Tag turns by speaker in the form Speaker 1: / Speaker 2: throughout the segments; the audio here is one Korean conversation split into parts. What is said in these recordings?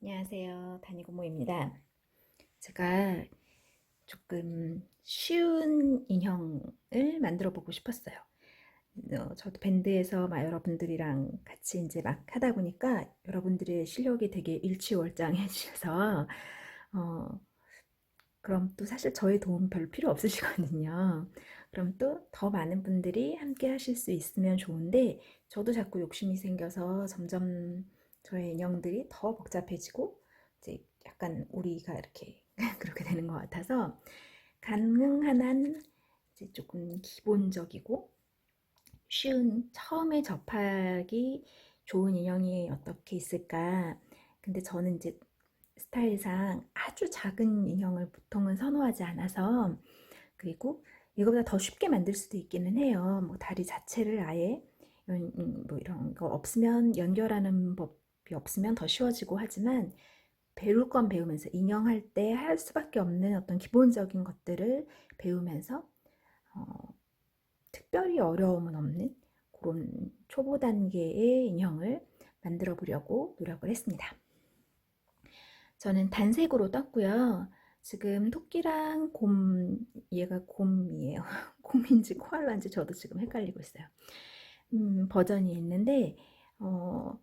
Speaker 1: 안녕하세요. 다니고모입니다. 제가 조금 쉬운 인형을 만들어 보고 싶었어요. 저도 밴드에서 여러분들이랑 같이 이제 막 하다 보니까 여러분들의 실력이 되게 일취월장해지셔서 어, 그럼 또 사실 저의 도움 별로 필요 없으시거든요. 그럼 또 더 많은 분들이 함께 하실 수 있으면 좋은데 저도 자꾸 욕심이 생겨서 점점 저의 인형들이 더 복잡해지고 이제 약간 우리가 이렇게 그렇게 되는 것 같아서 가능한 한 이제 조금 기본적이고 쉬운 처음에 접하기 좋은 인형이 어떻게 있을까. 근데 저는 이제 스타일상 아주 작은 인형을 보통은 선호하지 않아서, 그리고 이거보다 더 쉽게 만들 수도 있기는 해요. 뭐 다리 자체를 아예 뭐 이런 거 없으면, 연결하는 법이 없으면 더 쉬워지고 하지만 배울 건 배우면서 인형 할 때 할 수밖에 없는 어떤 기본적인 것들을 배우면서 특별히 어려움은 없는 그런 초보 단계의 인형을 만들어 보려고 노력을 했습니다. 저는 단색으로 떴고요. 지금 토끼랑 얘가 곰이에요. 곰인지 코알라인지 저도 지금 헷갈리고 있어요. 버전이 있는데, 어,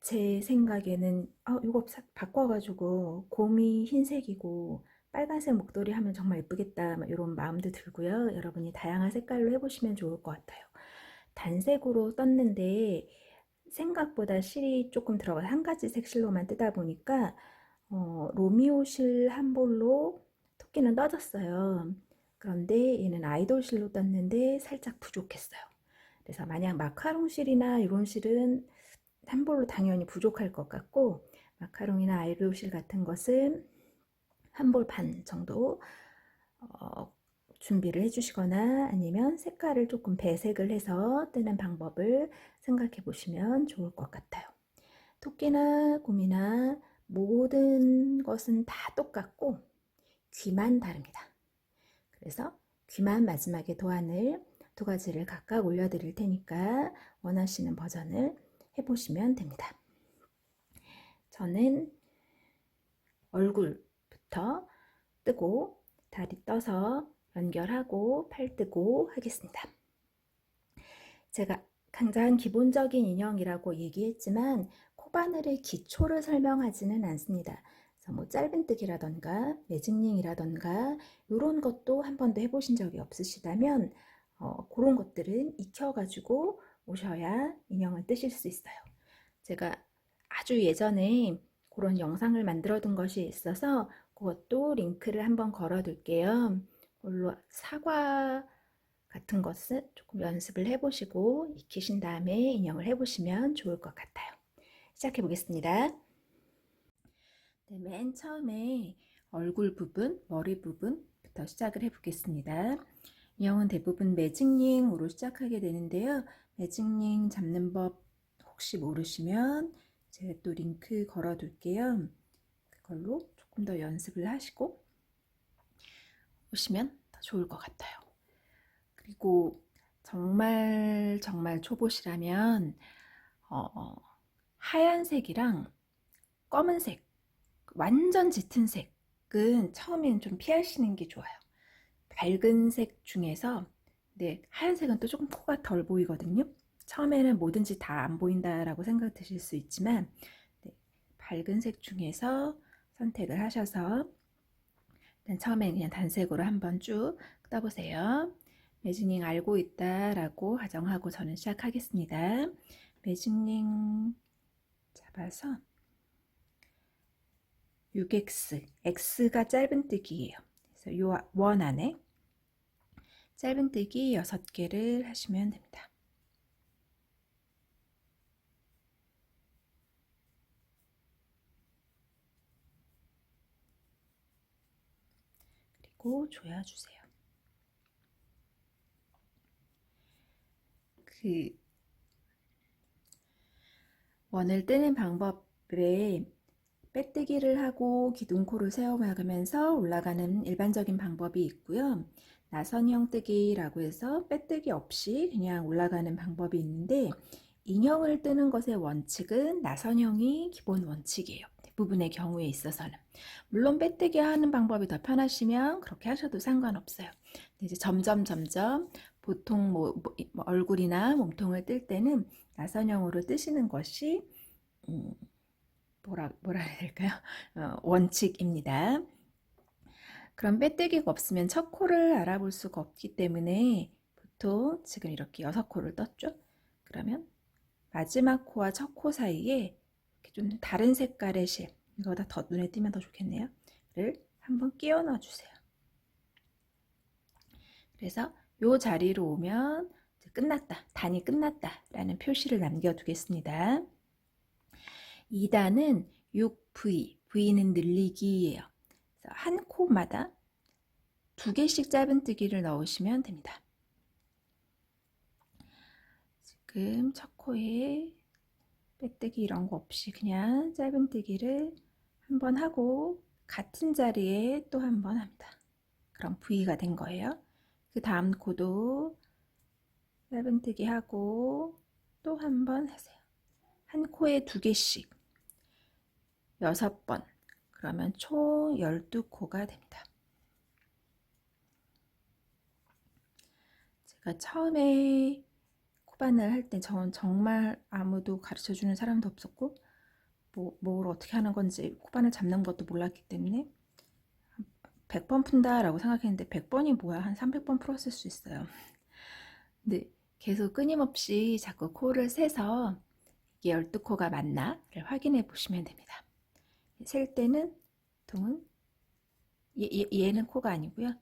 Speaker 1: 제 생각에는, 이거 바꿔가지고, 곰이 흰색이고, 빨간색 목도리 하면 정말 예쁘겠다, 이런 마음도 들고요. 여러분이 다양한 색깔로 해보시면 좋을 것 같아요. 단색으로 떴는데, 생각보다 실이 조금 들어가서 한 가지 색실로만 뜨다 보니까 로미오 실 한 볼로 토끼는 떠졌어요. 그런데 얘는 아이돌 실로 떴는데 살짝 부족했어요. 그래서 만약 마카롱 실이나 이런 실은 한 볼로 당연히 부족할 것 같고, 마카롱이나 아이돌 실 같은 것은 한 볼 반 정도 준비를 해주시거나 아니면 색깔을 조금 배색을 해서 뜨는 방법을 생각해 보시면 좋을 것 같아요. 토끼나 곰이나 모든 것은 다 똑같고 귀만 다릅니다. 그래서 귀만 마지막에 도안을 두 가지를 각각 올려드릴 테니까 원하시는 버전을 해보시면 됩니다. 저는 얼굴부터 뜨고 다리 떠서 연결하고 팔 뜨고 하겠습니다. 제가 가장 기본적인 인형이라고 얘기했지만 코바늘의 기초를 설명하지는 않습니다. 그래서 뭐 짧은뜨기라던가 매직링이라던가 이런 것도 한 번도 해보신 적이 없으시다면 그런 것들은 익혀가지고 오셔야 인형을 뜨실 수 있어요. 제가 아주 예전에 그런 영상을 만들어 둔 것이 있어서 그것도 링크를 한번 걸어 둘게요. 그걸로 사과 같은 것을 조금 연습을 해보시고 익히신 다음에 인형을 해보시면 좋을 것 같아요. 시작해 보겠습니다. 네, 맨 처음에 얼굴 부분, 머리 부분부터 시작을 해보겠습니다. 인형은 대부분 매직링으로 시작하게 되는데요. 매직링 잡는 법 혹시 모르시면 제가 또 링크 걸어 둘게요. 그걸로 조금 더 연습을 하시고 오시면 더 좋을 것 같아요. 그리고 정말 초보시라면 하얀색이랑 검은색, 완전 짙은 색은 처음에는 좀 피하시는 게 좋아요. 밝은 색 중에서, 네, 하얀색은 또 조금 코가 덜 보이거든요. 처음에는 뭐든지 다 안 보인다라고 생각 드실 수 있지만, 네, 밝은 색 중에서 선택을 하셔서 일단 처음에 그냥 단색으로 한번 쭉 떠보세요. 매직링 알고 있다라고 가정하고 저는 시작하겠습니다. 매직링 잡아서 6X, X가 짧은뜨기예요. 그래서 요 원 안에 짧은뜨기 6개를 하시면 됩니다. 그리고 조여주세요. 그 원을 뜨는 방법에 빼뜨기를 하고 기둥코를 세워가면서 올라가는 일반적인 방법이 있고요. 나선형 뜨기라고 해서 빼뜨기 없이 그냥 올라가는 방법이 있는데, 인형을 뜨는 것의 원칙은 나선형이 기본 원칙이에요. 대부분의 경우에 있어서는. 물론 빼뜨기 하는 방법이 더 편하시면 그렇게 하셔도 상관없어요. 이제 점점 보통 얼굴이나 몸통을 뜰 때는 나선형으로 뜨시는 것이 뭐라 해야 될까요? 원칙입니다. 그럼 빼뜨기가 없으면 첫 코를 알아볼 수가 없기 때문에 보통 지금 이렇게 6코를 떴죠? 그러면 마지막 코와 첫 코 사이에 이렇게 좀 다른 색깔의 실, 이거보다 더 눈에 띄면 더 좋겠네요. 를 한번 끼워 넣어 주세요. 그래서 이 자리로 오면 이제 끝났다, 단이 끝났다 라는 표시를 남겨두겠습니다. 2단은 6V, V는 늘리기예요. 그래서 한 코마다 2개씩 짧은뜨기를 넣으시면 됩니다. 지금 첫 코에 빼뜨기 이런 거 없이 그냥 짧은뜨기를 한번 하고 같은 자리에 또 한 번 합니다. 그럼 V가 된 거예요. 그 다음 코도 짧은뜨기 하고 또 한 번 하세요. 한 코에 2개씩 6번, 그러면 총 12코가 됩니다. 제가 처음에 코바늘 할 때 저는 정말 아무도 가르쳐주는 사람도 없었고 뭘 어떻게 하는 건지 코바늘 잡는 것도 몰랐기 때문에 100번 푼다 라고 생각했는데 100번이 뭐야, 한 300번 풀었을 수 있어요. 근데 계속 끊임없이 자꾸 코를 세서 이게 12코가 맞나를 확인해 보시면 됩니다. 셀 때는 보통은 얘는 코가 아니고요.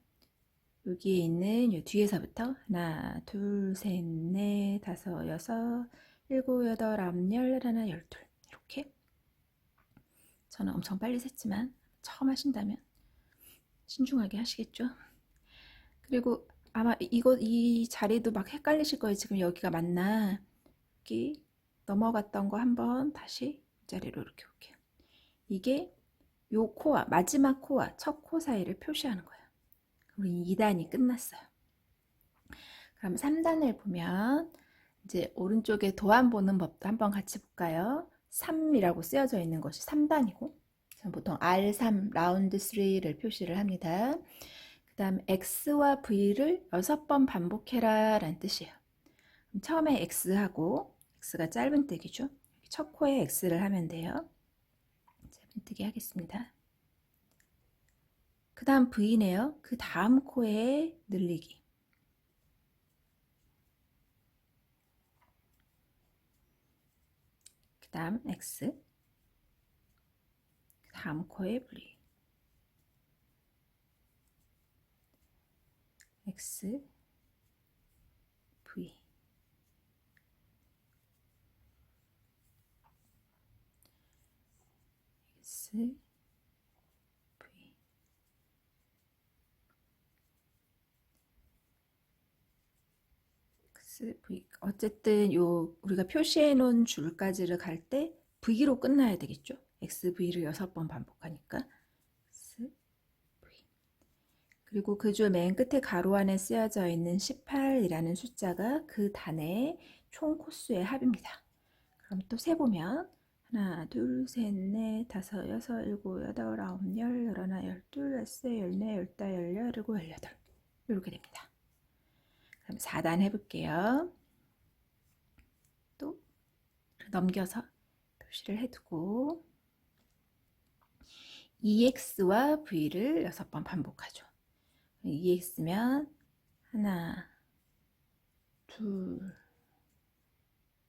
Speaker 1: 여기에 있는 요 뒤에서부터 하나, 둘, 셋, 넷, 다섯, 여섯, 일곱, 여덟, 아홉, 열, 하나, 열둘, 이렇게. 저는 엄청 빨리 셌지만 처음 하신다면 신중하게 하시겠죠. 그리고 아마 이 자리도 막 헷갈리실 거예요. 지금 여기가 맞나? 여기 넘어갔던 거 한번 다시 이 자리로 이렇게 올게요. 이게 요 코와 마지막 코와 첫 코 사이를 표시하는 거예요. 우리 2단이 끝났어요. 그럼 3단을 보면 이제 오른쪽에 도안 보는 법도 한번 같이 볼까요? 3이라고 쓰여져 있는 것이 3단이고 보통 R3, 라운드 3를 표시를 합니다. 그 다음 X와 V를 6번 반복해라 라는 뜻이에요. 처음에 X하고, X가 짧은뜨기죠. 첫 코에 X를 하면 돼요. 짧은뜨기 하겠습니다. 그 다음 V네요. 그 다음 코에 늘리기. 그 다음 X. 그 다음 코에 V. X, V. X, V. X, V. 어쨌든 우리가 표시해 놓은 줄까지를 갈 때 V로 끝나야 되겠죠? X, V를 6번 반복하니까 X, V. 그리고 그 줄 맨 끝에 가로 안에 쓰여져 있는 18이라는 숫자가 그 단의 총 코수의 합입니다. 그럼 또 세보면 하나, 둘, 셋, 넷, 다섯, 여섯, 일곱, 여덟, 아홉, 열, 열하나, 열둘, 열세, 열네, 열다, 열여, 일곱, 열여덟 이렇게 됩니다. 그럼 4단 해볼게요. 또 넘겨서 표시를 해두고 EX와 V를 6번 반복하죠. EX면 하나, 둘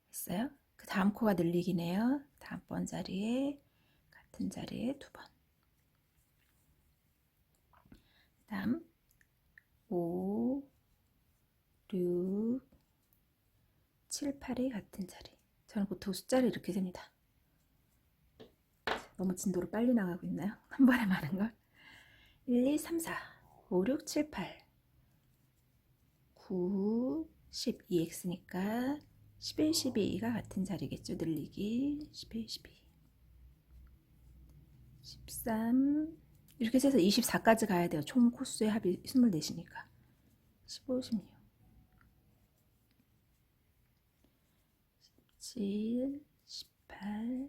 Speaker 1: 했어요. 그 다음 코가 늘리기네요. 다음번 자리에 같은 자리에 2번. 다음 5, 6, 7, 8이 같은 자리. 저는 보통 숫자를 이렇게 셉니다. 너무 진도로 빨리 나가고 있나요? 한 번에 많은 걸. 1, 2, 3, 4, 5, 6, 7, 8, 9, 10, EX니까 11, 12가 같은 자리겠죠. 늘리기 11, 12, 13 이렇게 해서 24까지 가야 돼요. 총 코수의 합이 24시니까 15, 16, 17, 18,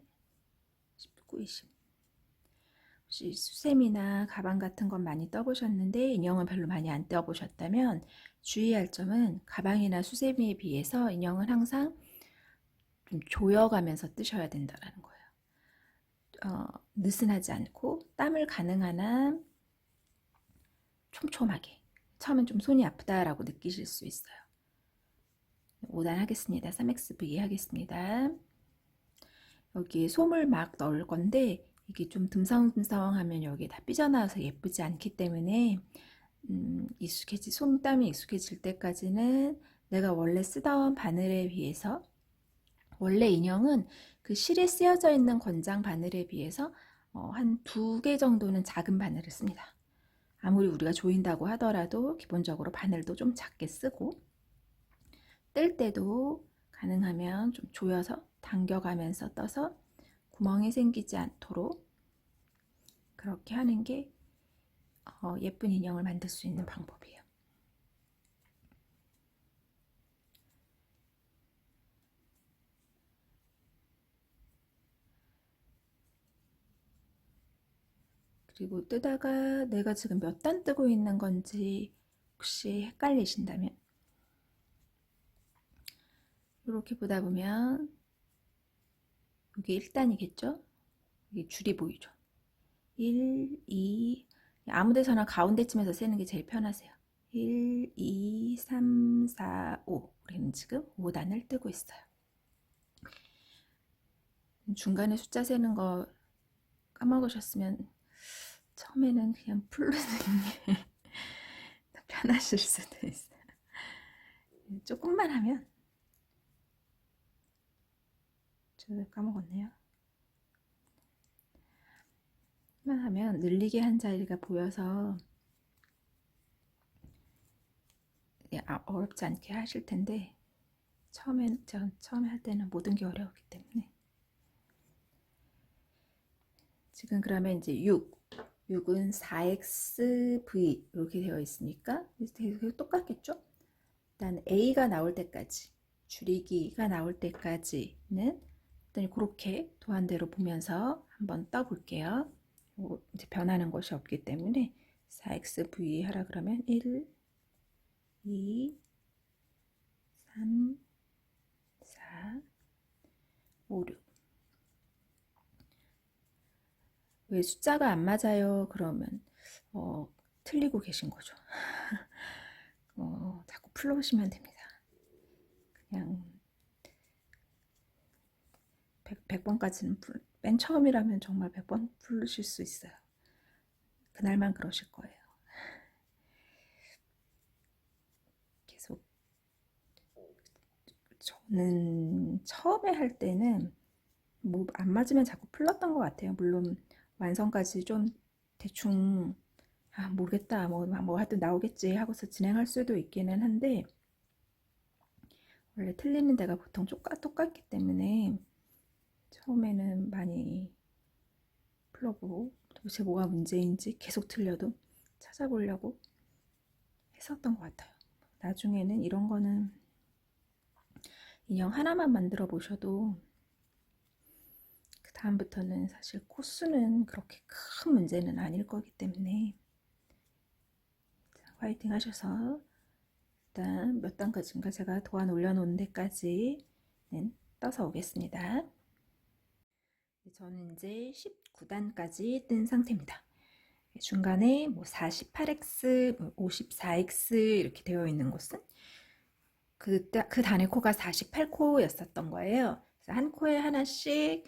Speaker 1: 19, 20. 혹시 수세미나 가방 같은 건 많이 떠보셨는데 인형은 별로 많이 안 떠보셨다면 주의할 점은 가방이나 수세미에 비해서 인형은 항상 좀 조여가면서 뜨셔야 된다는 거예요. 느슨하지 않고 땀을 가능한 한 촘촘하게. 처음엔 좀 손이 아프다라고 느끼실 수 있어요. 5단 하겠습니다. 3XV 하겠습니다. 여기에 솜을 막 넣을 건데 이게 좀 듬성듬성하면 여기 다 삐져나와서 예쁘지 않기 때문에 솜땀이 익숙해질 때까지는 내가 원래 쓰던 바늘에 비해서 원래 인형은 그 실에 쓰여져 있는 권장 바늘에 비해서 한 2개 정도는 작은 바늘을 씁니다. 아무리 우리가 조인다고 하더라도 기본적으로 바늘도 좀 작게 쓰고 뜰 때도 가능하면 좀 조여서 당겨가면서 떠서 구멍이 생기지 않도록 그렇게 하는 게 예쁜 인형을 만들 수 있는 방법이에요. 그리고 뜨다가 내가 지금 몇 단 뜨고 있는 건지 혹시 헷갈리신다면 이렇게 보다 보면 이게 1단이겠죠? 이게 줄이 보이죠? 1, 2, 아무 데서나 가운데쯤에서 세는 게 제일 편하세요. 1, 2, 3, 4, 5. 우리는 지금 5단을 뜨고 있어요. 중간에 숫자 세는 거 까먹으셨으면 처음에는 그냥 풀르는 게 편하실 수도 있어요. 조금만 하면 저 까먹었네요. 조금만 하면 늘리게 한 자리가 보여서 어렵지 않게 하실 텐데 처음에 할 때는 모든 게 어려웠기 때문에 지금 그러면 이제 6은 4xv 이렇게 되어 있으니까 똑같겠죠? 일단 a가 나올 때까지 줄이기가 나올 때까지는 일단 그렇게 도안대로 보면서 한번 떠 볼게요. 이제 변하는 것이 없기 때문에 4xv 하라 그러면 1, 2, 3, 4, 5, 6. 왜 숫자가 안 맞아요? 그러면 틀리고 계신 거죠. 자꾸 풀어보시면 됩니다. 그냥 100번까지는 맨 처음이라면 정말 100번 풀으실 수 있어요. 그날만 그러실 거예요. 계속 저는 처음에 할 때는 뭐 안 맞으면 자꾸 풀렀던 것 같아요. 물론 완성까지 좀 대충 모르겠다 뭐 하여튼 나오겠지 하고서 진행할 수도 있기는 한데 원래 틀리는 데가 보통 똑같기 때문에 처음에는 많이 풀어보고 도대체 뭐가 문제인지 계속 틀려도 찾아보려고 했었던 것 같아요. 나중에는 이런 거는 인형 하나만 만들어 보셔도 그 다음부터는 사실 코스는 그렇게 큰 문제는 아닐 거기 때문에 자, 화이팅 하셔서 일단 몇 단까지인가 제가 도안 올려놓은 데까지는 떠서 오겠습니다. 저는 이제 19단까지 뜬 상태입니다. 중간에 뭐 48x, 54x 이렇게 되어 있는 곳은 그 단의 코가 48코였었던 거예요. 그래서 한 코에 하나씩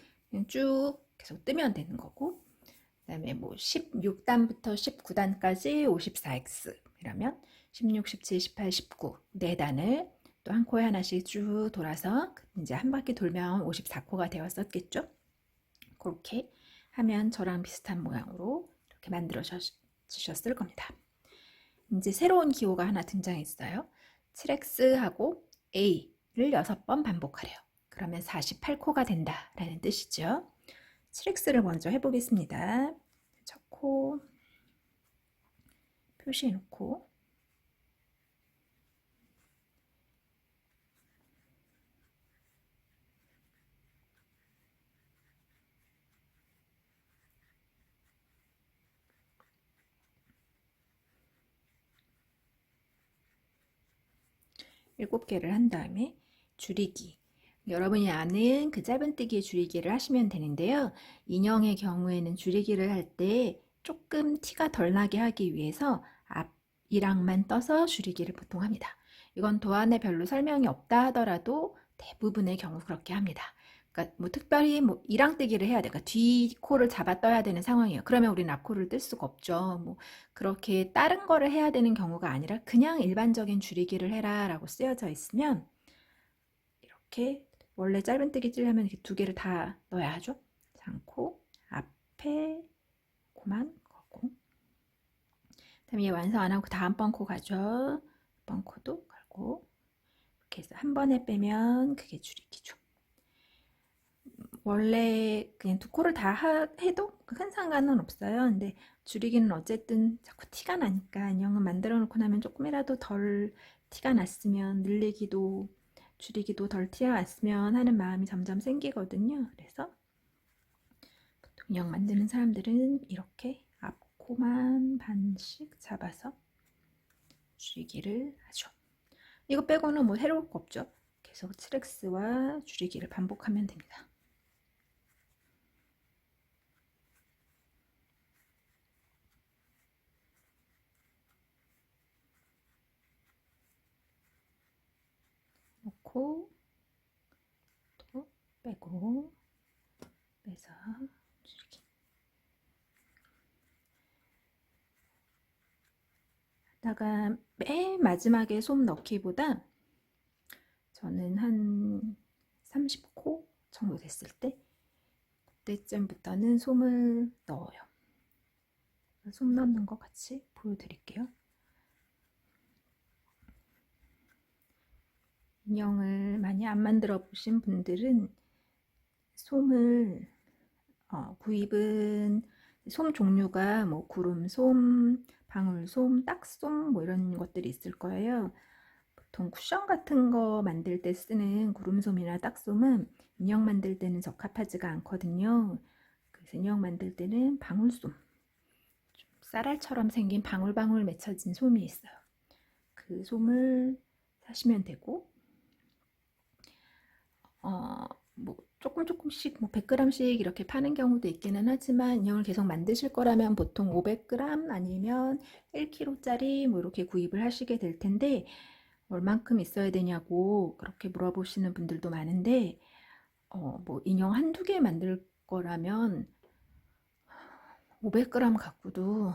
Speaker 1: 쭉 계속 뜨면 되는 거고 그 다음에 뭐 16단부터 19단까지 54x 이라면 16, 17, 18, 19 4단을 또 한 코에 하나씩 쭉 돌아서 이제 한 바퀴 돌면 54코가 되었었겠죠. 그렇게 하면 저랑 비슷한 모양으로 이렇게 만들어 주셨을 겁니다. 이제 새로운 기호가 하나 등장했어요. 7x하고 a를 6번 반복하래요. 그러면 48코가 된다라는 뜻이죠. 7x를 먼저 해보겠습니다. 첫 코 표시해 놓고 7개를 한 다음에 줄이기. 여러분이 아는 그 짧은뜨기의 줄이기를 하시면 되는데요. 인형의 경우에는 줄이기를 할 때 조금 티가 덜 나게 하기 위해서 앞이랑만 떠서 줄이기를 보통 합니다. 이건 도안에 별로 설명이 없다 하더라도 대부분의 경우 그렇게 합니다. 그러니까 뭐 특별히 뭐 이랑뜨기를 해야 돼. 그러니까 뒤 코를 잡아 떠야 되는 상황이에요. 그러면 우리는 앞코를 뜰 수가 없죠. 뭐 그렇게 다른 거를 해야 되는 경우가 아니라 그냥 일반적인 줄이기를 해라 라고 쓰여져 있으면 이렇게 원래 짧은뜨기 찌려면 이렇게 2개를 다 넣어야 하죠. 장코 앞에 코만 걸고, 그다음에 얘 완성 안 하고 다음번 코 가죠. 이번 코도 걸고, 이렇게 해서 한 번에 빼면 그게 줄이기죠. 원래 그냥 2코를 다 해도 큰 상관은 없어요. 근데 줄이기는 어쨌든 자꾸 티가 나니까, 인형은 만들어 놓고 나면 조금이라도 덜 티가 났으면 늘리기도 줄이기도 덜 티가 났으면 하는 마음이 점점 생기거든요. 그래서 보통 인형 만드는 사람들은 이렇게 앞코만 반씩 잡아서 줄이기를 하죠. 이거 빼고는 뭐 새로울 거 없죠. 계속 트랙스와 줄이기를 반복하면 됩니다. 놓고 또 빼고 빼서 줄이기. 하다가 맨 마지막에 솜 넣기보다 저는 한 30코 정도 됐을 때, 그때쯤부터는 솜을 넣어요. 솜 넣는 거 같이 보여드릴게요. 인형을 많이 안 만들어 보신 분들은 솜을 구입은 솜 종류가 뭐 구름솜, 방울솜, 딱솜 뭐 이런 것들이 있을 거예요. 보통 쿠션 같은 거 만들 때 쓰는 구름솜이나 딱솜은 인형 만들 때는 적합하지가 않거든요. 그래서 인형 만들 때는 방울솜, 좀 쌀알처럼 생긴 방울방울 맺혀진 솜이 있어요. 그 솜을 사시면 되고, 뭐 조금씩 뭐 100g씩 이렇게 파는 경우도 있기는 하지만, 인형을 계속 만드실 거라면 보통 500g 아니면 1kg짜리 뭐 이렇게 구입을 하시게 될 텐데, 얼만큼 있어야 되냐고 그렇게 물어보시는 분들도 많은데, 뭐 인형 한두 개 만들 거라면 500g 갖고도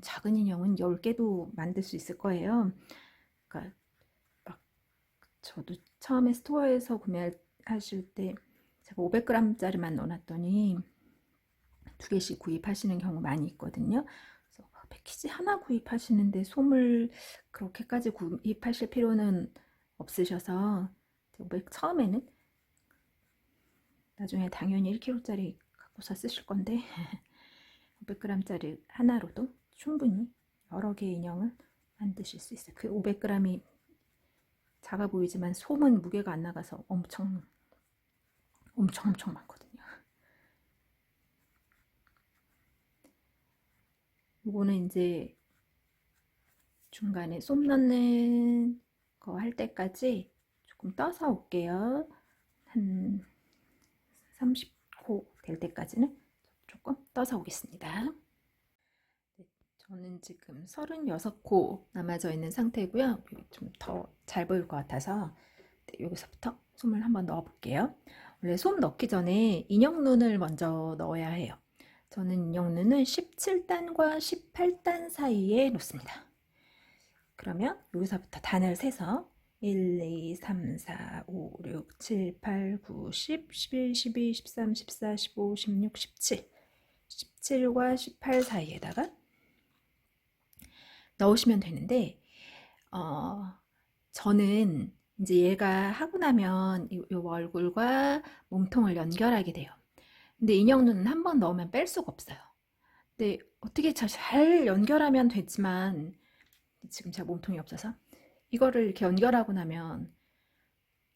Speaker 1: 작은 인형은 10개도 만들 수 있을 거예요. 그러니까 막 저도 처음에 스토어에서 구매하실 때 제가 500g짜리만 넣어놨더니 2개씩 구입하시는 경우 많이 있거든요. 그래서 패키지 하나 구입하시는데 솜을 그렇게까지 구입하실 필요는 없으셔서, 처음에는, 나중에 당연히 1kg짜리 갖고서 쓰실 건데 500g짜리 하나로도 충분히 여러 개의 인형을 만드실 수 있어요. 그 500g이 작아 보이지만 솜은 무게가 안 나가서 엄청 많거든요. 이거는 이제 중간에 솜 넣는 거 할 때까지 조금 떠서 올게요. 한 30코 될 때까지는 조금 떠서 오겠습니다. 네, 저는 지금 36코 남아져 있는 상태고요. 좀 더 잘 보일 것 같아서 여기서부터 솜을 한번 넣어 볼게요. 원래 솜 넣기 전에 인형 눈을 먼저 넣어야 해요. 저는 인형 눈을 17단과 18단 사이에 놓습니다. 그러면 여기서부터 단을 세서 1, 2, 3, 4, 5, 6, 7, 8, 9, 10, 11, 12, 13, 14, 15, 16, 17 17과 18 사이에다가 넣으시면 되는데, 저는 이제 얘가 하고 나면 이 얼굴과 몸통을 연결하게 돼요. 근데 인형 눈은 한 번 넣으면 뺄 수가 없어요. 근데 어떻게 잘 연결하면 되지만 지금 제가 몸통이 없어서 이거를 이렇게 연결하고 나면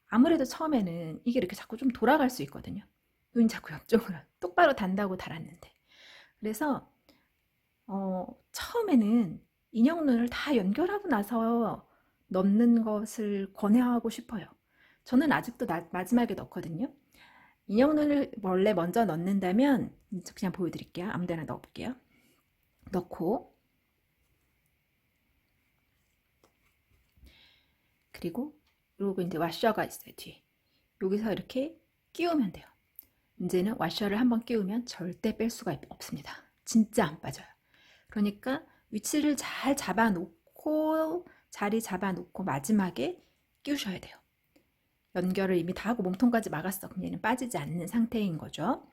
Speaker 1: 아무래도 처음에는 이게 이렇게 자꾸 좀 돌아갈 수 있거든요. 눈이 자꾸 옆쪽으로 똑바로 단다고 달았는데. 그래서 처음에는 인형 눈을 다 연결하고 나서 넣는 것을 권하고 싶어요. 저는 아직도 마지막에 넣거든요. 인형눈을 원래 먼저 넣는다면 그냥 보여드릴게요. 아무데나 넣어볼게요. 넣고 그리고 요거 이제 와셔가 있어요. 뒤에 여기서 이렇게 끼우면 돼요. 이제는 와셔를 한번 끼우면 절대 뺄 수가 없습니다. 진짜 안 빠져요. 그러니까 위치를 잘 잡아놓고 자리 잡아놓고 마지막에 끼우셔야 돼요. 연결을 이미 다 하고 몸통까지 막았어. 그럼 얘는 빠지지 않는 상태인 거죠.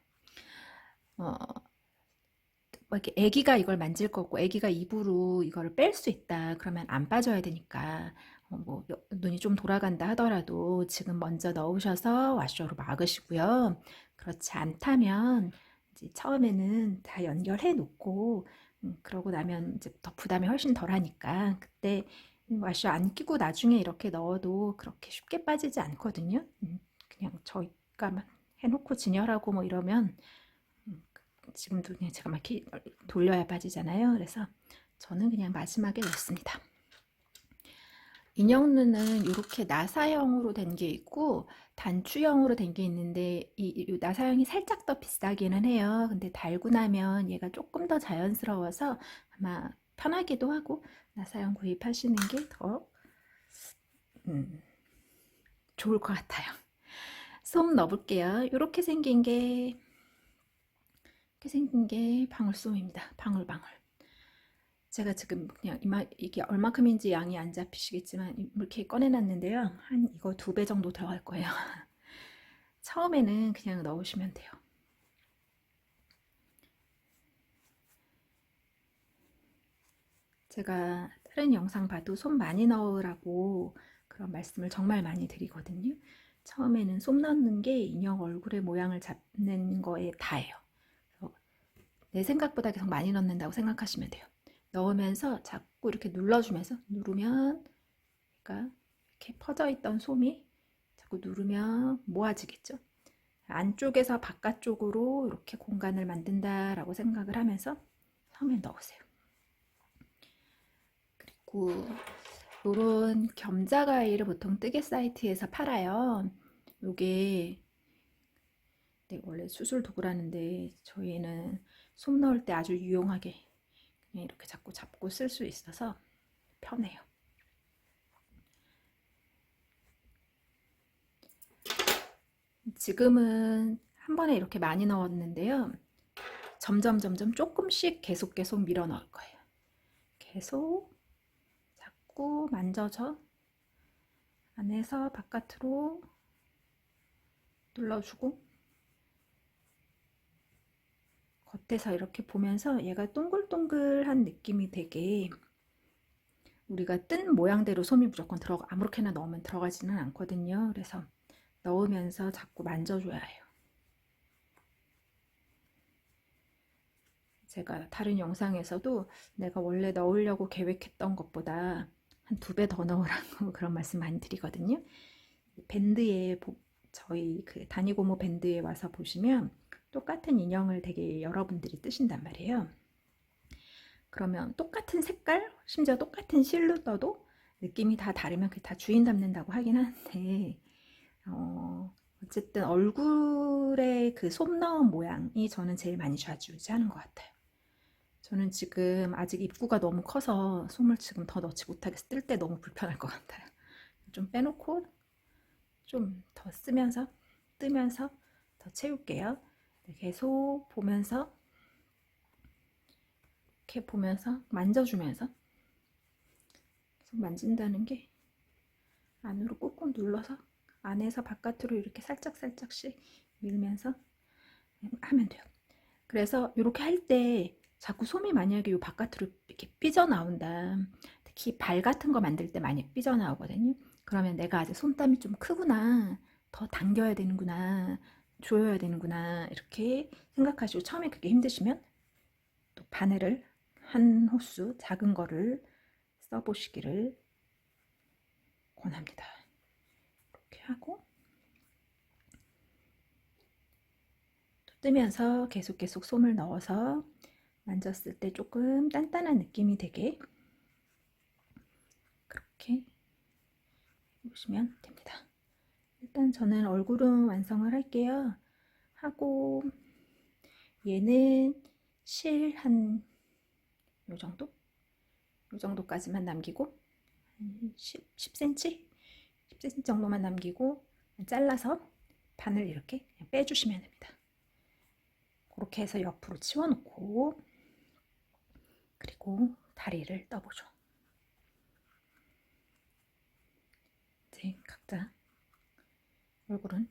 Speaker 1: 이렇게 아기가 이걸 만질 거고 아기가 입으로 이거를 뺄 수 있다. 그러면 안 빠져야 되니까 뭐 눈이 좀 돌아간다 하더라도 지금 먼저 넣으셔서 와셔로 막으시고요. 그렇지 않다면 이제 처음에는 다 연결해 놓고 그러고 나면 이제 더 부담이 훨씬 덜하니까 그때 와셔 안 끼고 나중에 이렇게 넣어도 그렇게 쉽게 빠지지 않거든요. 그냥 저희가 해놓고 진열하고 뭐 이러면 지금도 그냥 제가 막 이렇게 돌려야 빠지잖아요. 그래서 저는 그냥 마지막에 넣습니다. 인형눈은 이렇게 나사형으로 된 게 있고 단추형으로 된 게 있는데 이 나사형이 살짝 더 비싸기는 해요. 근데 달고 나면 얘가 조금 더 자연스러워서 아마 편하기도 하고 나사형 구입하시는 게 더 좋을 것 같아요. 솜 넣어볼게요. 이렇게 생긴 게 방울솜입니다. 방울방울. 제가 지금 그냥 이게 얼마큼인지 양이 안 잡히시겠지만 이렇게 꺼내놨는데요. 한 이거 2배 정도 들어갈 거예요. 처음에는 그냥 넣으시면 돼요. 제가 다른 영상 봐도 솜 많이 넣으라고 그런 말씀을 정말 많이 드리거든요. 처음에는 솜 넣는 게 인형 얼굴의 모양을 잡는 거에 다예요. 내 생각보다 계속 많이 넣는다고 생각하시면 돼요. 넣으면서 자꾸 이렇게 눌러주면서 누르면 그러니까 이렇게 퍼져 있던 솜이 자꾸 누르면 모아지겠죠. 안쪽에서 바깥쪽으로 이렇게 공간을 만든다라고 생각을 하면서 처음에 넣으세요. 그리고 이런 겸자가위를 보통 뜨개 사이트에서 팔아요. 요게 원래 수술 도구라는데 저희는 솜 넣을 때 아주 유용하게 그냥 이렇게 자꾸 잡고 쓸 수 있어서 편해요. 지금은 한 번에 이렇게 많이 넣었는데요. 점점 조금씩 계속 밀어 넣을 거예요. 계속 자꾸 만져서 안에서 바깥으로 눌러주고 겉에서 이렇게 보면서 얘가 동글동글한 느낌이 되게 우리가 뜬 모양대로 솜이 무조건 아무렇게나 넣으면 들어가지는 않거든요. 그래서 넣으면서 자꾸 만져줘야 해요. 제가 다른 영상에서도 내가 원래 넣으려고 계획했던 것보다 한 2배 더 넣으라고 그런 말씀 많이 드리거든요. 밴드에 저희 그 다니고모 밴드에 와서 보시면 똑같은 인형을 되게 여러분들이 뜨신단 말이에요. 그러면 똑같은 색깔, 심지어 똑같은 실로 떠도 느낌이 다 다르면 그게 다 주인 닮는다고 하긴 하는데 어쨌든 얼굴에 그 솜 넣은 모양이 저는 제일 많이 좌지우지하는 것 같아요. 저는 지금 아직 입구가 너무 커서 솜을 지금 더 넣지 못하겠어. 뜰 때 너무 불편할 것 같아요. 좀 빼놓고 좀 더 쓰면서 뜨면서 더 채울게요. 계속 보면서 이렇게 보면서 만져주면서 계속 만진다는 게 안으로 꾹꾹 눌러서 안에서 바깥으로 이렇게 살짝씩 밀면서 하면 돼요. 그래서 이렇게 할 때 자꾸 솜이 만약에 요 바깥으로 이렇게 삐져나온다. 특히 발 같은 거 만들 때 많이 삐져나오거든요. 그러면 내가 아직 손땀이 좀 크구나. 더 당겨야 되는구나. 조여야 되는구나. 이렇게 생각하시고 처음에 그게 힘드시면 또 바늘을 한 호수 작은 거를 써보시기를 권합니다. 이렇게 하고 뜨면서 계속 솜을 넣어서 만졌을 때 조금 단단한 느낌이 되게 그렇게 해보시면 됩니다. 일단 저는 얼굴은 완성을 할게요. 하고 얘는 실 한 요 정도? 요 정도까지만 남기고 10cm? 10cm 정도만 남기고 잘라서 반을 이렇게 그냥 빼주시면 됩니다. 그렇게 해서 옆으로 치워놓고 그리고 다리를 떠보죠. 이제 각자 얼굴은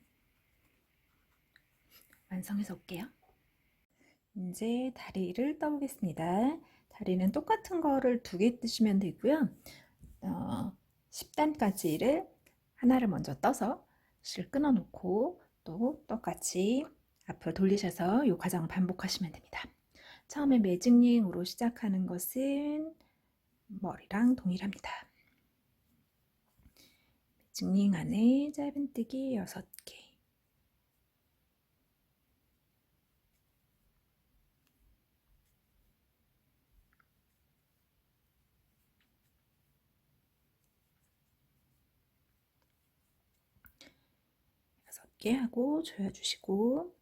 Speaker 1: 완성해서 올게요. 이제 다리를 떠보겠습니다. 다리는 똑같은 거를 2개 뜨시면 되고요. 10단까지를 하나를 먼저 떠서 실 끊어 놓고 또 똑같이 앞으로 돌리셔서 이 과정을 반복하시면 됩니다. 처음에 매직링으로 시작하는 것은 머리랑 동일합니다. 매직링 안에 짧은뜨기 6개, 하고 조여주시고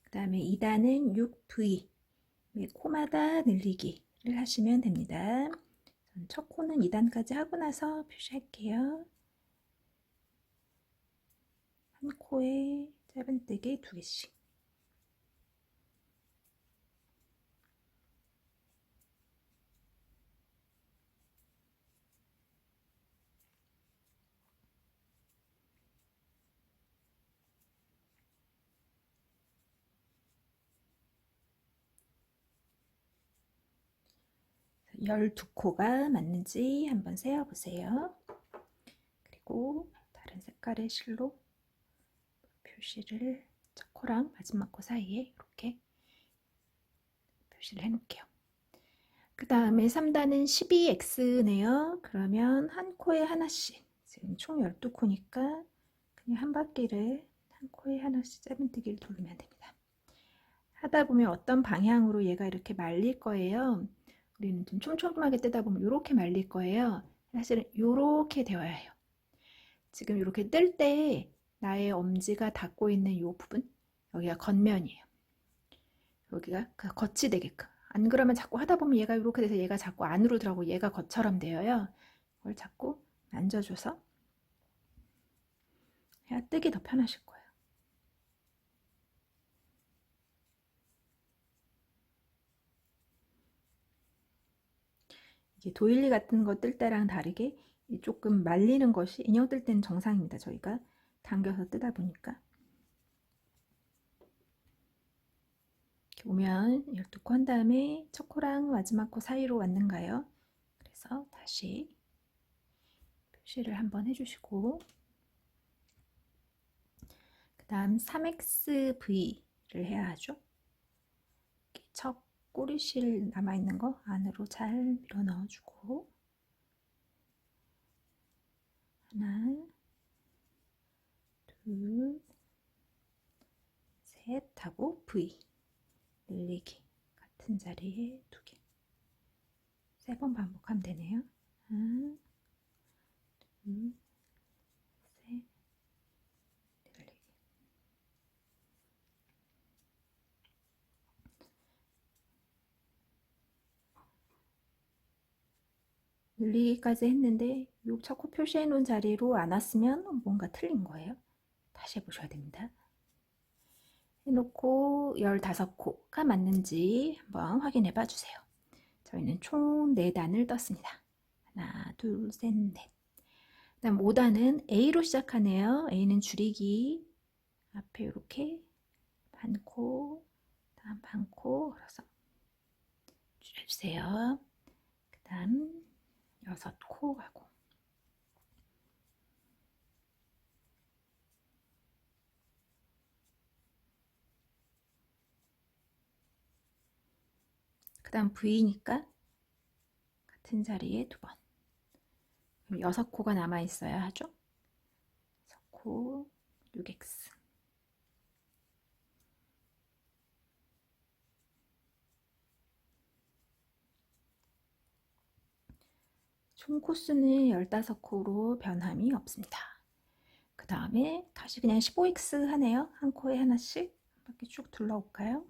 Speaker 1: 그 다음에 2단은 6V 코마다 늘리기를 하시면 됩니다. 첫 코는 2단까지 하고 나서 표시할게요. 한 코에 짧은뜨기 2개씩. 그 12코가 맞는지 한번 세어보세요. 그리고 다른 색깔의 실로 표시를 첫 코랑 마지막 코 사이에 이렇게 표시를 해놓을게요. 그 다음에 3단은 12X네요. 그러면 한 코에 하나씩, 지금 총 12코니까 그냥 한 바퀴를 한 코에 하나씩 짧은뜨기를 돌리면 됩니다. 하다 보면 어떤 방향으로 얘가 이렇게 말릴 거예요. 우리는 좀 촘촘하게 뜨다 보면 이렇게 말릴 거예요. 사실은 이렇게 되어야 해요. 지금 이렇게 뜰 때 나의 엄지가 닿고 있는 이 부분, 여기가 겉면이에요. 여기가 겉이 되게끔. 안 그러면 자꾸 하다 보면 얘가 이렇게 돼서 얘가 자꾸 안으로 들어가고 얘가 겉처럼 되어요. 그걸 자꾸 만져줘서 해야 뜨기 더 편하실 거예요. 이게 도일리 같은 거 뜰 때랑 다르게 조금 말리는 것이 인형 뜰 때는 정상입니다. 저희가 당겨서 뜨다 보니까. 이렇게 오면 12코 한 다음에 첫 코랑 마지막 코 사이로 왔는가요? 그래서 다시 표시를 한번 해주시고 그 다음 3XV를 해야 하죠. 첫 꼬리실 남아있는 거 안으로 잘 밀어 넣어주고 하나, 둘, 셋 하고 V 늘리기 같은 자리에 2개 3번 반복하면 되네요. 하나, 둘, 셋, 늘리기. 늘리기까지 했는데 요 첫 코 표시해 놓은 자리로 안 왔으면 뭔가 틀린 거예요. 다시 해보셔야 됩니다. 해놓고 15코가 맞는지 한번 확인해 봐 주세요. 저희는 총 4단을 떴습니다. 하나, 둘, 셋, 넷. 그 다음 5단은 A로 시작하네요. A는 줄이기. 앞에 이렇게 반코, 다음 반코 걸어서 줄여주세요. 그 다음 6코 가고 그 다음 V니까 같은 자리에 2번. 6코가 남아있어야 하죠. 6코 6X. 총 코수는 15코로 변함이 없습니다. 그 다음에 다시 그냥 15X 하네요. 한 코에 하나씩 한 바퀴 쭉 둘러올까요?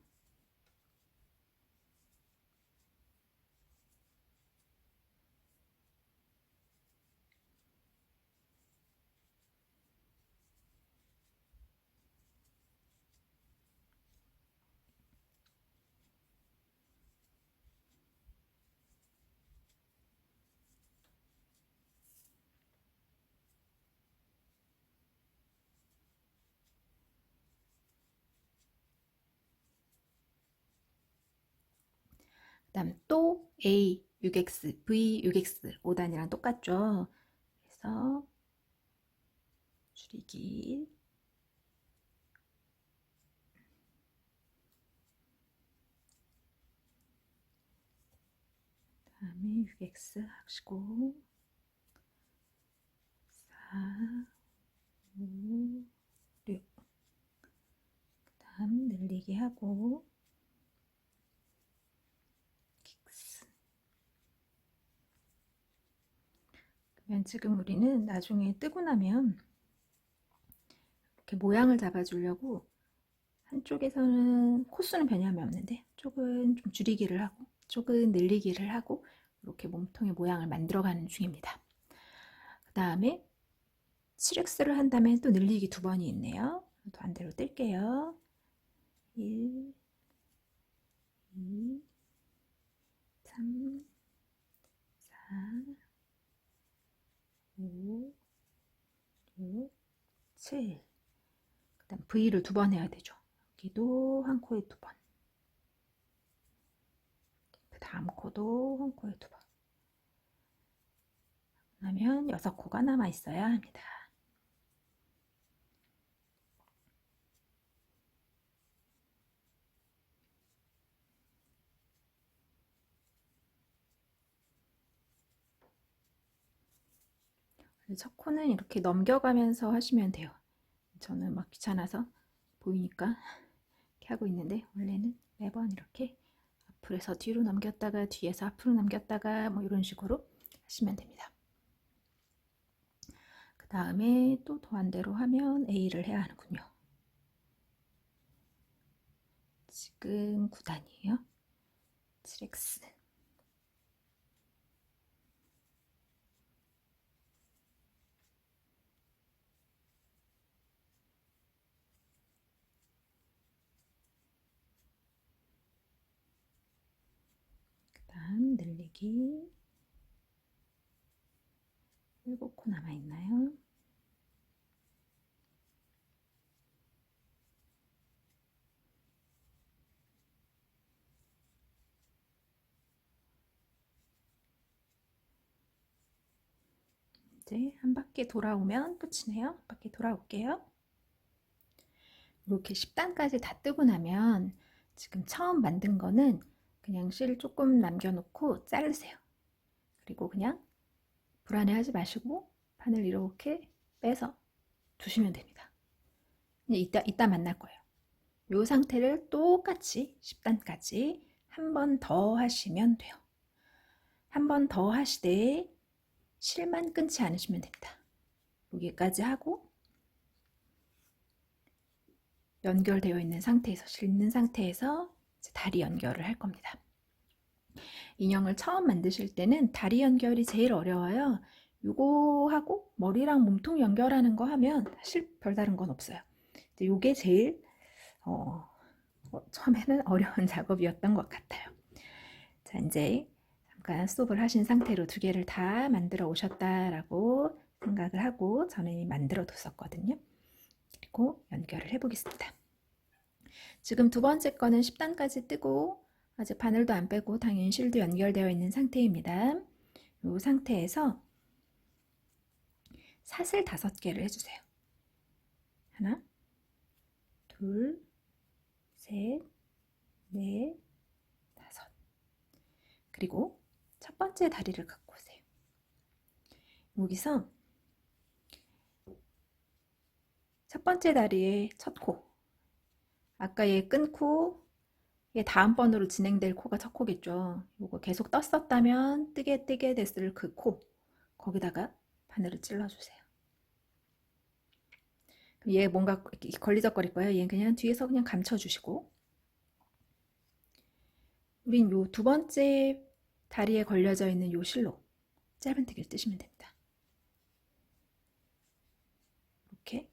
Speaker 1: 그 다음 또 A 6X, V 6X 5단이랑 똑같죠. 그래서 줄이기, 다음에 6X 하시고 4, 5, 6, 그 다음 늘리기 하고 X. 그러면 지금 우리는 나중에 뜨고 나면 이렇게 모양을 잡아주려고 한쪽에서는 코수는 변함이 없는데 쪽은 좀 줄이기를 하고 쪽은 늘리기를 하고 이렇게 몸통의 모양을 만들어가는 중입니다. 그 다음에 7X를 한 다음에 또 늘리기 2번이 있네요. 반대로 뜰게요. 1, 2, 3, 4, 5, 6, 7. 그 다음 V를 2번 해야 되죠. 여기도 한 코에 2번. 그 다음 코도 한 코에 2번. 그러면 6코가 남아 있어야 합니다. 첫 코는 이렇게 넘겨가면서 하시면 돼요. 저는 막 귀찮아서 보이니까 이렇게 하고 있는데 원래는 매번 이렇게 앞으로서 뒤로 넘겼다가 뒤에서 앞으로 넘겼다가 뭐 이런 식으로 하시면 됩니다. 그 다음에 또 도안대로 하면 A를 해야 하는군요. 지금 9단이에요. 7X. 그 다음 늘리기 7코 남아있나요? 이제 한 바퀴 돌아오면 끝이네요. 한 바퀴 돌아올게요. 이렇게 10단까지 다 뜨고 나면 지금 처음 만든 거는 그냥 실 조금 남겨놓고 자르세요. 그리고 그냥 불안해하지 마시고 바늘 이렇게 빼서 두시면 됩니다. 이제 이따 만날 거예요. 이 상태를 똑같이 10단까지 한 번 더 하시면 돼요. 한 번 더 하시되 실만 끊지 않으시면 됩니다. 여기까지 하고 연결되어 있는 상태에서 실는 상태에서 이제 다리 연결을 할 겁니다. 인형을 처음 만드실 때는 다리 연결이 제일 어려워요. 이거 하고 머리랑 몸통 연결하는 거 하면 사실 별다른 건 없어요. 이게 제일 처음에는 어려운 작업이었던 것 같아요. 자, 이제 잠깐 스톱을 하신 상태로 2개를 다 만들어 오셨다라고 생각을 하고 저는 이미 만들어 뒀었거든요. 그리고 연결을 해보겠습니다. 지금 2번째 거는 10단까지 뜨고 아직 바늘도 안 빼고 당연히 실도 연결되어 있는 상태입니다. 이 상태에서 사슬 5개를 해주세요. 하나, 둘, 셋, 넷, 5. 그리고 첫 번째 다리를 갖고 오세요. 여기서 첫 번째 다리의 첫 코, 아까 얘 끊고 얘 다음번으로 진행될 코가 첫 코겠죠. 이거 계속 떴었다면 뜨게 됐을 그 코, 거기다가 바늘을 찔러주세요. 얘 뭔가 걸리적거릴 거예요. 얘는 그냥 뒤에서 그냥 감춰주시고, 우린 요 두 번째 다리에 걸려져 있는 요 실로 짧은뜨기를 뜨시면 됩니다. 이렇게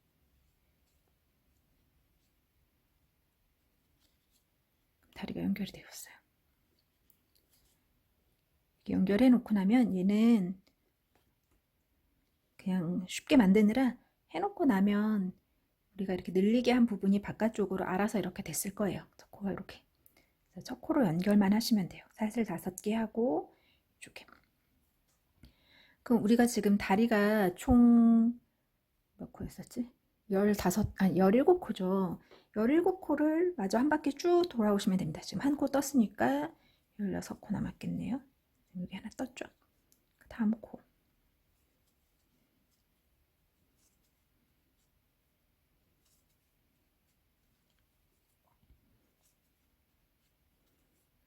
Speaker 1: 다리가 연결이 되었어요. 연결해 놓고 나면 얘는 그냥 쉽게 만드느라 해놓고 나면 우리가 이렇게 늘리게 한 부분이 바깥쪽으로 알아서 이렇게 됐을 거예요. 첫 코가 이렇게. 첫 코로 연결만 하시면 돼요. 사슬 5개 하고 이쪽에. 그럼 우리가 지금 다리가 총 몇 코였었지? 17코죠. 17코를 마저 한 바퀴 쭉 돌아오시면 됩니다. 지금 한 코 떴으니까 16코 남았겠네요. 여기 하나 떴죠. 그 다음 코.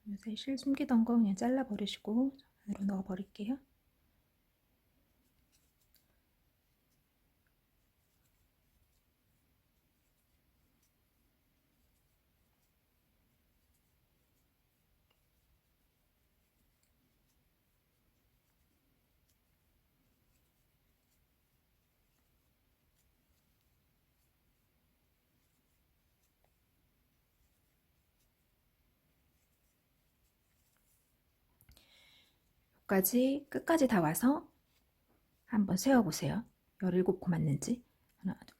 Speaker 1: 요새 실 숨기던 거 그냥 잘라버리시고 안으로 넣어버릴게요. 여기까지 끝까지 다 와서 한번 세어보세요. 17코 맞는지. 하나, 둘.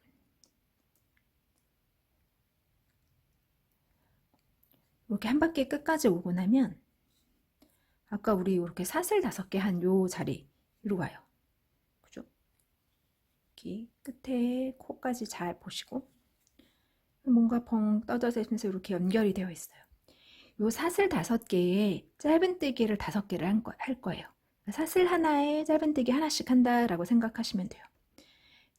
Speaker 1: 이렇게 한 바퀴 끝까지 오고 나면 아까 우리 이렇게 사슬 5개 한 요 자리로 와요. 그죠? 여기 끝에 코까지 잘 보시고 뭔가 펑 떠져서 있으면서 이렇게 연결이 되어 있어요. 요 사슬 5개에 짧은뜨기를 5개를 할 거예요. 사슬 하나에 짧은뜨기 하나씩 한다라고 생각하시면 돼요.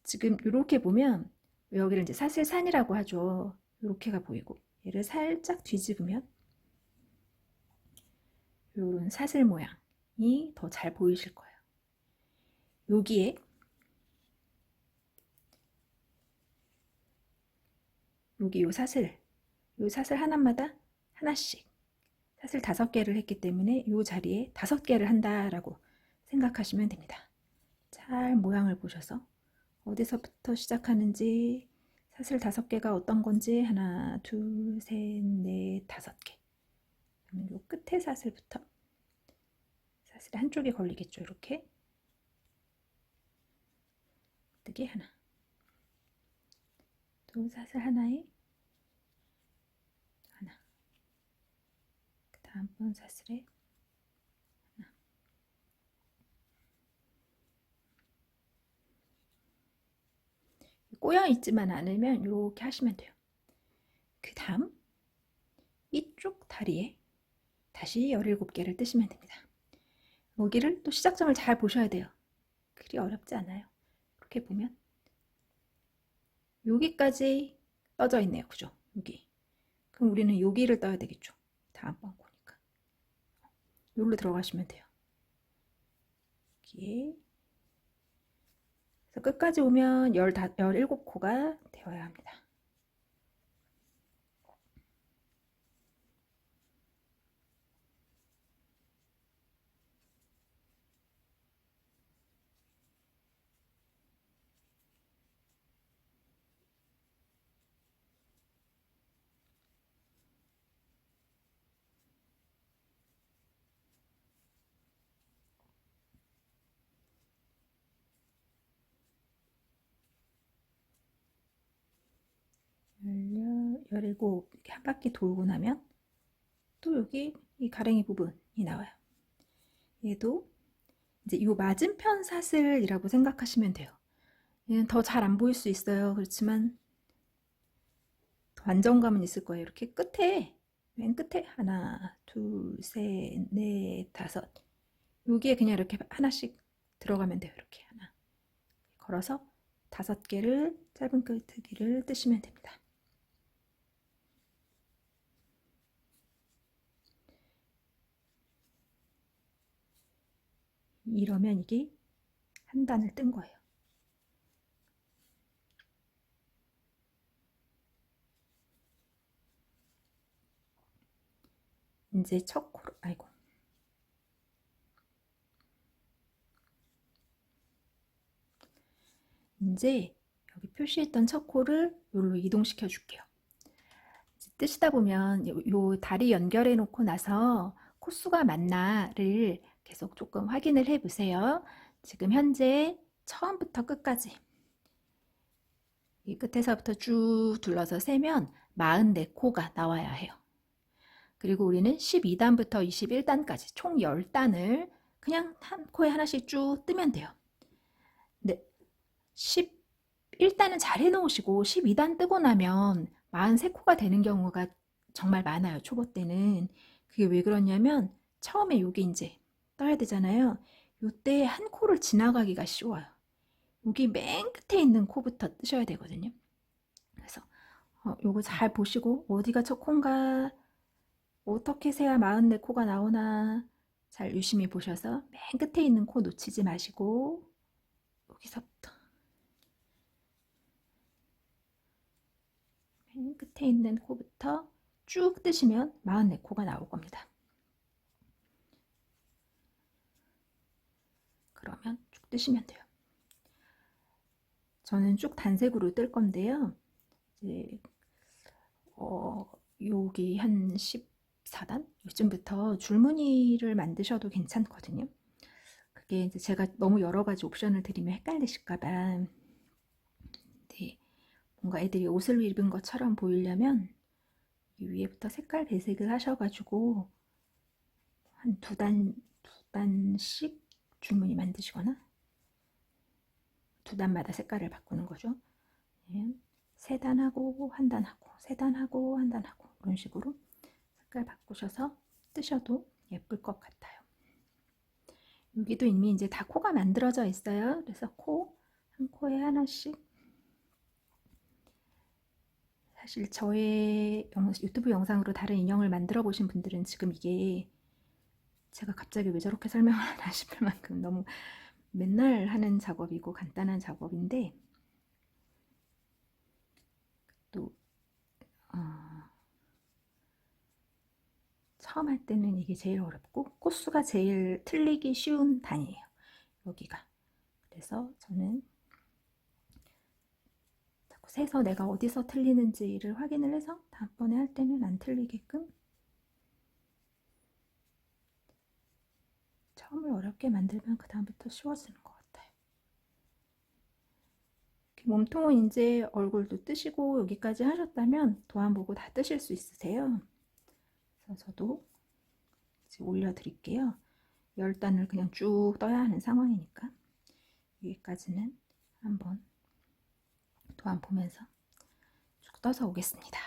Speaker 1: 지금 이렇게 보면 여기를 이제 사슬산이라고 하죠. 이렇게가 보이고 얘를 살짝 뒤집으면 이런 사슬 모양이 더 잘 보이실 거예요. 여기에 여기 요 사슬 하나마다 하나씩 사슬 5개를 했기 때문에 이 자리에 5개를 한다라고 생각하시면 됩니다. 잘 모양을 보셔서 어디서부터 시작하는지 사슬 5개가 어떤 건지 하나, 둘, 셋, 넷, 5개. 그러면 요 끝에 사슬부터 사슬이 한쪽에 걸리겠죠. 이렇게 뜨기 하나, 또 사슬 하나에 하나, 그 다음번 사슬에 하나. 꼬여 있지만 않으면 이렇게 하시면 돼요. 그 다음 이쪽 다리에 다시 17개를 뜨시면 됩니다. 여기를 또 시작점을 잘 보셔야 돼요. 그리 어렵지 않아요. 이렇게 보면 여기까지 떠져 있네요. 그죠? 여기. 그럼 우리는 여기를 떠야 되겠죠. 다음번 거니까. 여기로 들어가시면 돼요. 여기에. 그래서 끝까지 오면 17코가 되어야 합니다. 열일곱 이렇게 한 바퀴 돌고 나면 또 여기 이 가랭이 부분이 나와요. 얘도 이제 이 맞은편 사슬이라고 생각하시면 돼요. 얘는 더 잘 안 보일 수 있어요. 그렇지만 더 안정감은 있을 거예요. 이렇게 끝에 맨 끝에 하나, 둘, 셋, 넷, 5 여기에 그냥 이렇게 하나씩 들어가면 돼요. 이렇게 하나 걸어서 5개를 짧은 끓뜨기를 뜨시면 됩니다. 이러면 이게 한 단을 뜬 거예요. 이제 첫 코로, 아이고. 이제 여기 표시했던 첫 코를 여기로 이동시켜 줄게요. 뜨시다 보면 요 다리 연결해 놓고 나서 코수가 맞나를 계속 조금 확인을 해 보세요. 지금 현재 처음부터 끝까지 이 끝에서부터 쭉 둘러서 세면 44코가 나와야 해요. 그리고 우리는 12단부터 21단까지 총 10단을 그냥 한 코에 하나씩 쭉 뜨면 돼요. 근데 11단은 잘 해놓으시고 12단 뜨고 나면 43코가 되는 경우가 정말 많아요. 초보 때는. 그게 왜 그러냐면 처음에 여기 이제 떠야 되잖아요. 요때 한 코를 지나가기가 쉬워요. 여기 맨 끝에 있는 코부터 뜨셔야 되거든요. 그래서 요거 잘 보시고 어디가 첫 코인가, 어떻게 세야 44코가 나오나 잘 유심히 보셔서 맨 끝에 있는 코 놓치지 마시고 여기서부터 맨 끝에 있는 코부터 쭉 뜨시면 44코가 나올 겁니다. 그러면 쭉 뜨시면 돼요. 저는 쭉 단색으로 뜰 건데요. 이제 여기 한 14단? 요즘부터 줄무늬를 만드셔도 괜찮거든요. 그게 이제 제가 너무 여러 가지 옵션을 드리면 헷갈리실까봐. 네, 뭔가 애들이 옷을 입은 것처럼 보이려면 위에부터 색깔 배색을 하셔가지고 한 두 단씩 줄무늬 만드시거나 두 단마다 색깔을 바꾸는 거죠. 네, 세 단하고 한 단하고 세 단하고 한 단하고 이런 식으로 색깔 바꾸셔서 뜨셔도 예쁠 것 같아요. 여기도 이미 이제 다 코가 만들어져 있어요. 그래서 한 코에 하나씩. 사실 저의 유튜브 영상으로 다른 인형을 만들어 보신 분들은 지금 이게 제가 갑자기 왜 저렇게 설명을 하나 싶을 만큼 너무 맨날 하는 작업이고 간단한 작업인데 또 처음 할 때는 이게 제일 어렵고 코수가 제일 틀리기 쉬운 단이에요. 여기가. 그래서 저는 자꾸 세서 내가 어디서 틀리는지를 확인을 해서 다음번에 할 때는 안 틀리게끔 처음을 어렵게 만들면 그 다음부터 쉬워지는 것 같아요. 몸통은 이제 얼굴도 뜨시고 여기까지 하셨다면 도안 보고 다 뜨실 수 있으세요. 그래서 저도 이제 올려드릴게요. 10단을 그냥 쭉 떠야 하는 상황이니까 여기까지는 한번 도안 보면서 쭉 떠서 오겠습니다.